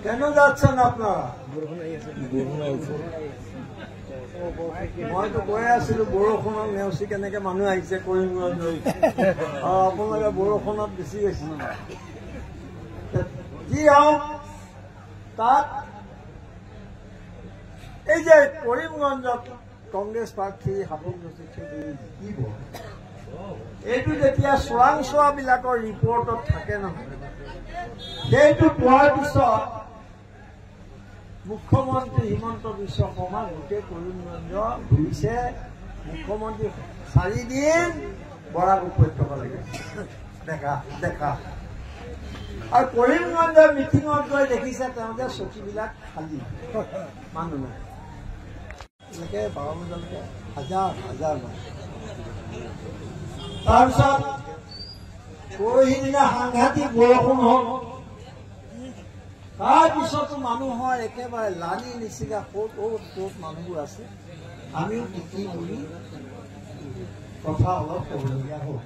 কেন যাচ্ছেন আপনাৰা? মইতো কৈ আছিলো বৰষুণত নেওচি কেনেকে মানুহ আহিছে কৰিমগঞ্জ। আপোনালোকে বৰষুণত বেছি গৈছে। যি হওক তাত এই যে কৰিমগঞ্জত কংগ্ৰেছ প্ৰাৰ্থী হাবুং জিকিব, এইটো যেতিয়া চোৰাংচোৱাবিলাকৰ ৰিপৰ্টত থাকে নহয়, সেইটো পোৱাৰ পিছত মুখ্যমন্ত্ৰী হিমন্ত বিশ্ব শৰ্মা গোটেই কৰিমগঞ্জ ঘূৰিছে। মুখ্যমন্ত্ৰী 4 দিন বৰাক উপত্যকালৈকে দেখা আৰু কৰিমগঞ্জৰ মিটিঙত গৈ দেখিছে তেওঁ যে চকীবিলাক খালী, মানুহ নাই। এনেকে 12 বজালৈকে হাজাৰ মানুহ। তাৰপিছত পৰহি দিনা সাংঘাতিক বৰষুণ হ'ল। তাৰপিছতো মানুহৰ একেবাৰে লানি নিচিগা ক'ত মানুহবোৰ আছে, আমিও তিতি বুলি কথা অলপ ক'বলগীয়া হ'ল।